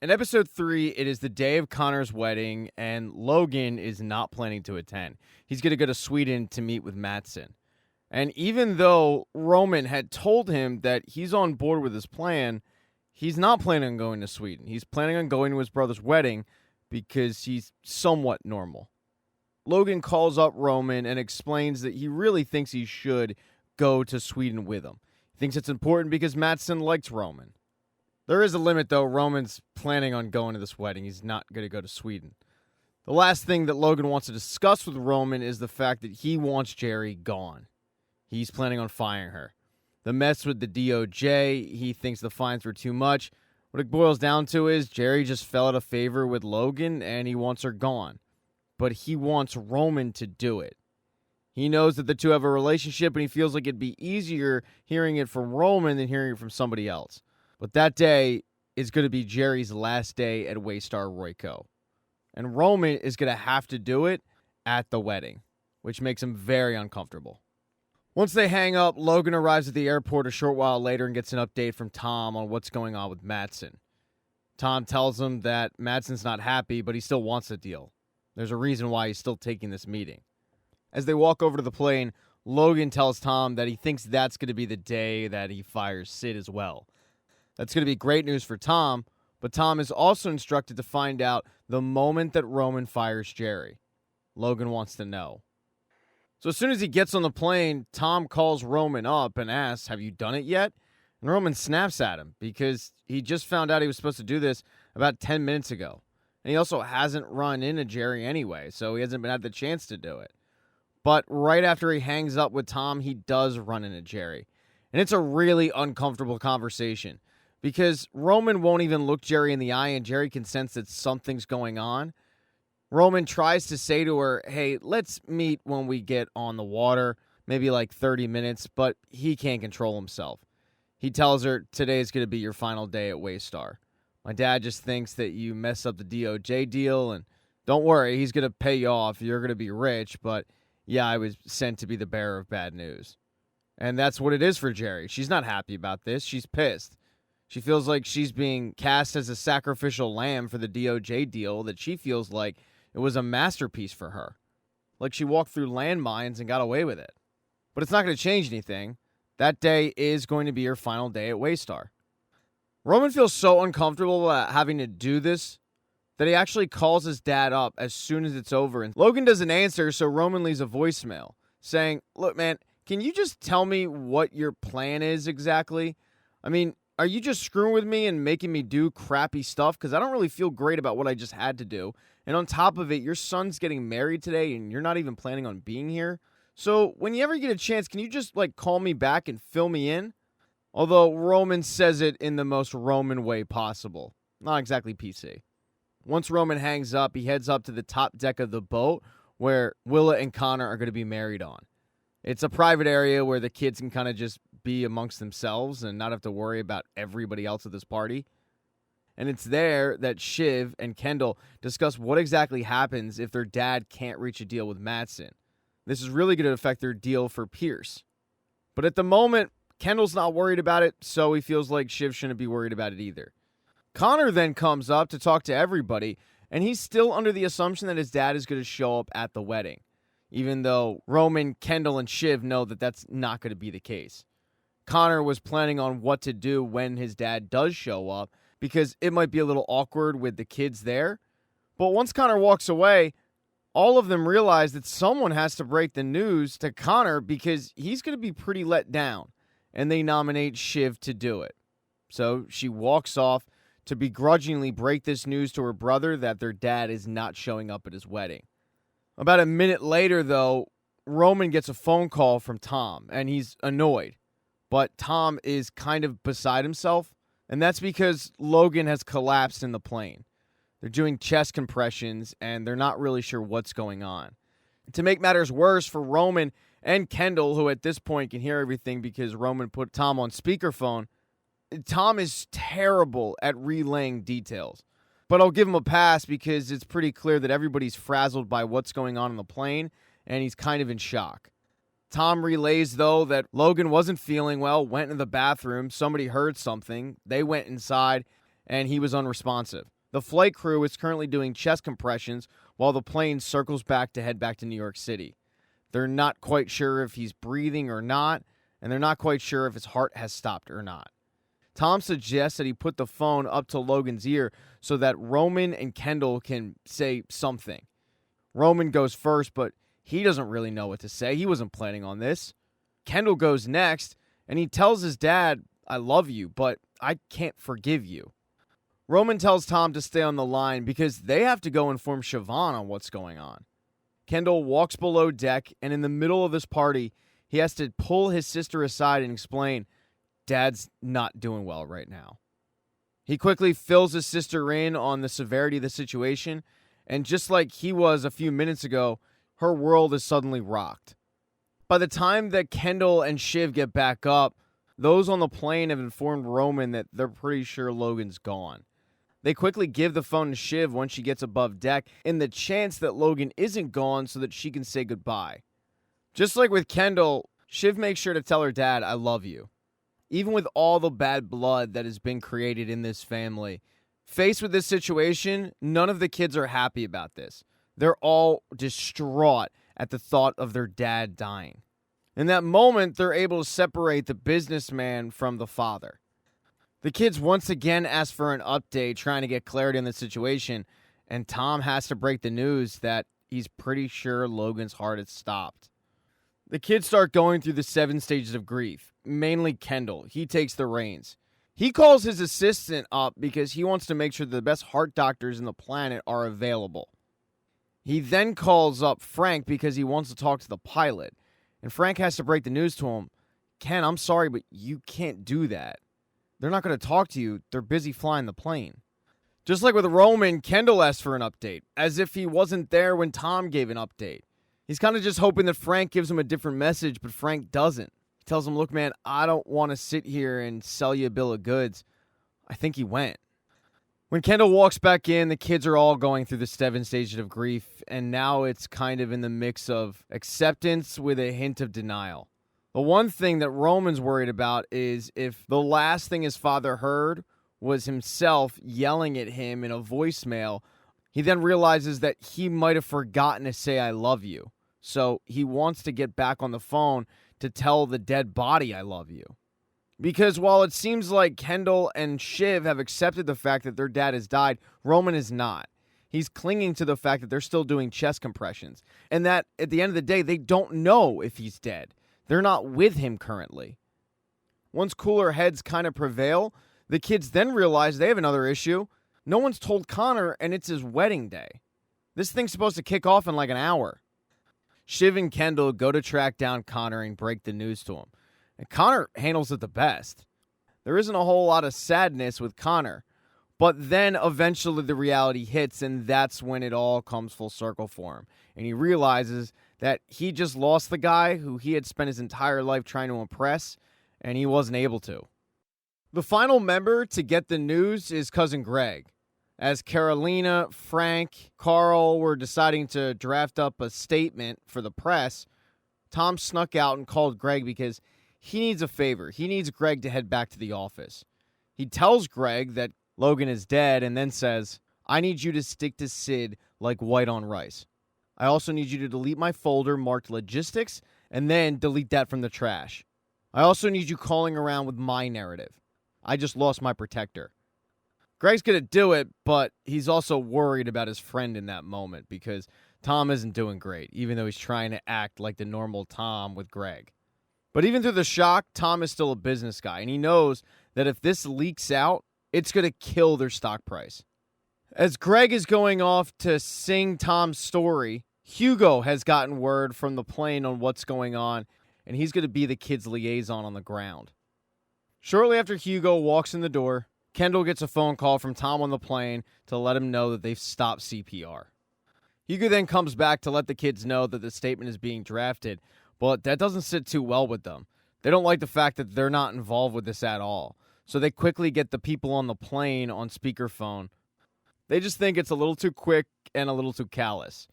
In episode 3, it is the day of Connor's wedding, and Logan is not planning to attend. He's going to go to Sweden to meet with Matsson. And even though Roman had told him that he's on board with his plan, he's not planning on going to Sweden. He's planning on going to his brother's wedding because he's somewhat normal. Logan calls up Roman and explains that he really thinks he should go to Sweden with him. He thinks it's important because Matsson likes Roman. There is a limit, though. Roman's planning on going to this wedding. He's not going to go to Sweden. The last thing that Logan wants to discuss with Roman is the fact that he wants Jerry gone. He's planning on firing her. The mess with the DOJ, he thinks the fines were too much. What it boils down to is Jerry just fell out of favor with Logan, and he wants her gone. But he wants Roman to do it. He knows that the two have a relationship, and he feels like it'd be easier hearing it from Roman than hearing it from somebody else. But that day is going to be Jerry's last day at Waystar Royco. And Roman is going to have to do it at the wedding, which makes him very uncomfortable. Once they hang up, Logan arrives at the airport a short while later and gets an update from Tom on what's going on with Matsson. Tom tells him that Matsson's not happy, but he still wants a deal. There's a reason why he's still taking this meeting. As they walk over to the plane, Logan tells Tom that he thinks that's going to be the day that he fires Sid as well. That's going to be great news for Tom, but Tom is also instructed to find out the moment that Roman fires Jerry. Logan wants to know. So as soon as he gets on the plane, Tom calls Roman up and asks, "Have you done it yet?" And Roman snaps at him because he just found out he was supposed to do this about 10 minutes ago. And he also hasn't run into Jerry anyway, so he hasn't had the chance to do it. But right after he hangs up with Tom, he does run into Jerry. And it's a really uncomfortable conversation because Roman won't even look Jerry in the eye, and Jerry can sense that something's going on. Roman tries to say to her, "Hey, let's meet when we get on the water, maybe like 30 minutes, but he can't control himself. He tells her, "Today's going to be your final day at Waystar. My dad just thinks that you messed up the DOJ deal, and don't worry, he's going to pay you off. You're going to be rich, but yeah, I was sent to be the bearer of bad news." And that's what it is for Jerry. She's not happy about this. She's pissed. She feels like she's being cast as a sacrificial lamb for the DOJ deal that she feels like it was a masterpiece for her. Like she walked through landmines and got away with it. But it's not going to change anything. That day is going to be her final day at Waystar. Roman feels so uncomfortable about having to do this that he actually calls his dad up as soon as it's over. And Logan doesn't answer, so Roman leaves a voicemail saying, "Look, man, can you just tell me what your plan is exactly? I mean, are you just screwing with me and making me do crappy stuff? Because I don't really feel great about what I just had to do. And on top of it, your son's getting married today and you're not even planning on being here. So when you ever get a chance, can you just call me back and fill me in?" Although Roman says it in the most Roman way possible. Not exactly PC. Once Roman hangs up, he heads up to the top deck of the boat where Willa and Connor are going to be married on. It's a private area where the kids can kind of just be amongst themselves and not have to worry about everybody else at this party. And it's there that Shiv and Kendall discuss what exactly happens if their dad can't reach a deal with Matsson. This is really going to affect their deal for Pierce. But at the moment, Kendall's not worried about it, so he feels like Shiv shouldn't be worried about it either. Connor then comes up to talk to everybody, and he's still under the assumption that his dad is going to show up at the wedding, even though Roman, Kendall, and Shiv know that that's not going to be the case. Connor was planning on what to do when his dad does show up, because it might be a little awkward with the kids there. But once Connor walks away, all of them realize that someone has to break the news to Connor because he's going to be pretty let down, and they nominate Shiv to do it. So she walks off to begrudgingly break this news to her brother that their dad is not showing up at his wedding. About a minute later, though, Roman gets a phone call from Tom, and he's annoyed. But Tom is kind of beside himself, and that's because Logan has collapsed in the plane. They're doing chest compressions, and they're not really sure what's going on. To make matters worse for Roman and Kendall, who at this point can hear everything because Roman put Tom on speakerphone, Tom is terrible at relaying details. But I'll give him a pass because it's pretty clear that everybody's frazzled by what's going on the plane, and he's kind of in shock. Tom relays, though, that Logan wasn't feeling well, went in the bathroom, somebody heard something, they went inside, and he was unresponsive. The flight crew is currently doing chest compressions while the plane circles back to head back to New York City. They're not quite sure if he's breathing or not, and they're not quite sure if his heart has stopped or not. Tom suggests that he put the phone up to Logan's ear so that Roman and Kendall can say something. Roman goes first, but he doesn't really know what to say. He wasn't planning on this. Kendall goes next, and he tells his dad, "I love you, but I can't forgive you." Roman tells Tom to stay on the line because they have to go inform Siobhan on what's going on. Kendall walks below deck, and in the middle of this party, he has to pull his sister aside and explain, Dad's not doing well right now. He quickly fills his sister in on the severity of the situation, and just like he was a few minutes ago, her world is suddenly rocked. By the time that Kendall and Shiv get back up, those on the plane have informed Roman that they're pretty sure Logan's gone. They quickly give the phone to Shiv once she gets above deck in the chance that Logan isn't gone so that she can say goodbye. Just like with Kendall, Shiv makes sure to tell her dad, "I love you." Even with all the bad blood that has been created in this family, faced with this situation, none of the kids are happy about this. They're all distraught at the thought of their dad dying. In that moment, they're able to separate the businessman from the father. The kids once again ask for an update, trying to get clarity on the situation, and Tom has to break the news that he's pretty sure Logan's heart has stopped. The kids start going through the 7 stages of grief, mainly Kendall. He takes the reins. He calls his assistant up because he wants to make sure the best heart doctors in the planet are available. He then calls up Frank because he wants to talk to the pilot. And Frank has to break the news to him. "Ken, I'm sorry, but you can't do that. They're not going to talk to you. They're busy flying the plane." Just like with Roman, Kendall asked for an update, as if he wasn't there when Tom gave an update. He's kind of just hoping that Frank gives him a different message, but Frank doesn't. He tells him, "Look, man, I don't want to sit here and sell you a bill of goods." I think he went. When Kendall walks back in, the kids are all going through the 7 stages of grief, and now it's kind of in the mix of acceptance with a hint of denial. The one thing that Roman's worried about is if the last thing his father heard was himself yelling at him in a voicemail, he then realizes that he might have forgotten to say "I love you." So he wants to get back on the phone to tell the dead body "I love you." Because while it seems like Kendall and Shiv have accepted the fact that their dad has died, Roman is not. He's clinging to the fact that they're still doing chest compressions, and that at the end of the day, they don't know if he's dead. They're not with him currently. Once cooler heads kind of prevail, the kids then realize they have another issue. No one's told Connor, and it's his wedding day. This thing's supposed to kick off in like an hour. Shiv and Kendall go to track down Connor and break the news to him. And Connor handles it the best. There isn't a whole lot of sadness with Connor. But then eventually the reality hits, and that's when it all comes full circle for him. And he realizes that he just lost the guy who he had spent his entire life trying to impress, and he wasn't able to. The final member to get the news is Cousin Greg. As Carolina, Frank, Carl were deciding to draft up a statement for the press, Tom snuck out and called Greg because he needs a favor. He needs Greg to head back to the office. He tells Greg that Logan is dead and then says, "I need you to stick to Sid like white on rice. I also need you to delete my folder marked logistics and then delete that from the trash. I also need you calling around with my narrative. I just lost my protector." Greg's going to do it, but he's also worried about his friend in that moment because Tom isn't doing great, even though he's trying to act like the normal Tom with Greg. But even through the shock, Tom is still a business guy, and he knows that if this leaks out, it's going to kill their stock price. As Greg is going off to sing Tom's story, Hugo has gotten word from the plane on what's going on, and he's going to be the kid's liaison on the ground. Shortly after Hugo walks in the door, Kendall gets a phone call from Tom on the plane to let him know that they've stopped CPR. Hugo then comes back to let the kids know that the statement is being drafted, but that doesn't sit too well with them. They don't like the fact that they're not involved with this at all, so they quickly get the people on the plane on speakerphone. They just think it's a little too quick and a little too callous.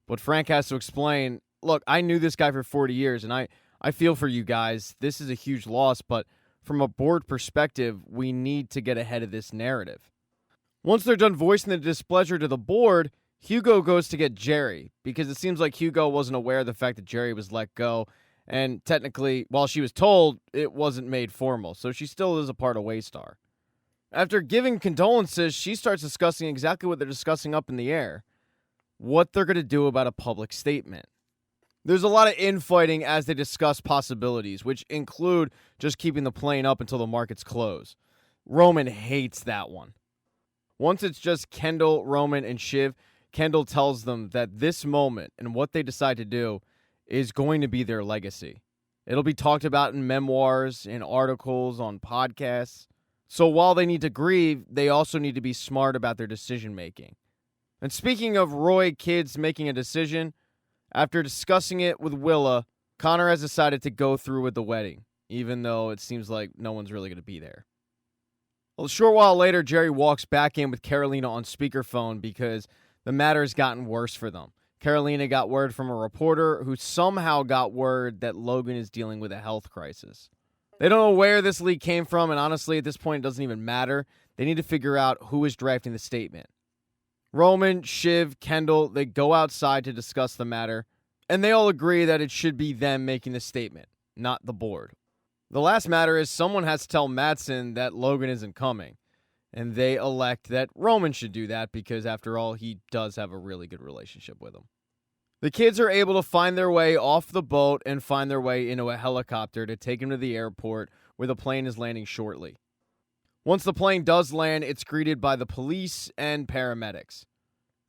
But Frank has to explain, "Look, I knew this guy for 40 years, and I feel for you guys. This is a huge loss, but from a board perspective, we need to get ahead of this narrative." Once they're done voicing the displeasure to the board, Hugo goes to get Jerry, because it seems like Hugo wasn't aware of the fact that Jerry was let go, and technically, while she was told, it wasn't made formal, so she still is a part of Waystar. After giving condolences, she starts discussing exactly what they're discussing up in the air. What they're going to do about a public statement. There's a lot of infighting as they discuss possibilities, which include just keeping the plane up until the markets close. Roman hates that one. Once it's just Kendall, Roman, and Shiv, Kendall tells them that this moment and what they decide to do is going to be their legacy. It'll be talked about in memoirs, in articles, on podcasts. So while they need to grieve, they also need to be smart about their decision making. And speaking of Roy kids making a decision, after discussing it with Willa, Connor has decided to go through with the wedding, even though it seems like no one's really going to be there. Well, a short while later, Jerry walks back in with Carolina on speakerphone because the matter has gotten worse for them. Carolina got word from a reporter who somehow got word that Logan is dealing with a health crisis. They don't know where this leak came from, and honestly, at this point, it doesn't even matter. They need to figure out who is drafting the statement. Roman, Shiv, Kendall, they go outside to discuss the matter, and they all agree that it should be them making the statement, not the board. The last matter is someone has to tell Matsson that Logan isn't coming, and they elect that Roman should do that because, after all, he does have a really good relationship with him. The kids are able to find their way off the boat and find their way into a helicopter to take them to the airport where the plane is landing shortly. Once the plane does land, it's greeted by the police and paramedics.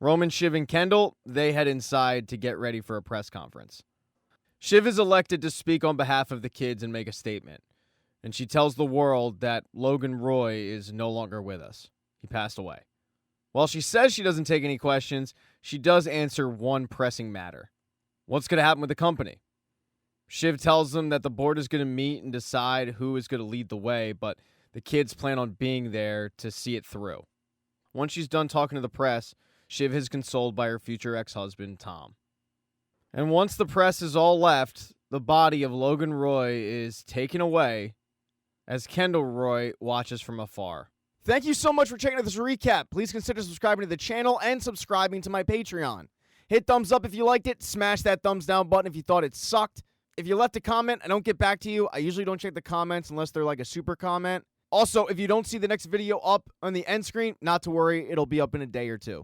Roman, Shiv, and Kendall, they head inside to get ready for a press conference. Shiv is elected to speak on behalf of the kids and make a statement. And she tells the world that Logan Roy is no longer with us. He passed away. While she says she doesn't take any questions, she does answer one pressing matter. What's going to happen with the company? Shiv tells them that the board is going to meet and decide who is going to lead the way, but the kids plan on being there to see it through. Once she's done talking to the press, Shiv is consoled by her future ex-husband, Tom. And once the press is all left, the body of Logan Roy is taken away as Kendall Roy watches from afar. Thank you so much for checking out this recap. Please consider subscribing to the channel and subscribing to my Patreon. Hit thumbs up if you liked it. Smash that thumbs down button if you thought it sucked. If you left a comment, I don't get back to you. I usually don't check the comments unless they're like a super comment. Also, if you don't see the next video up on the end screen, not to worry, it'll be up in a day or two.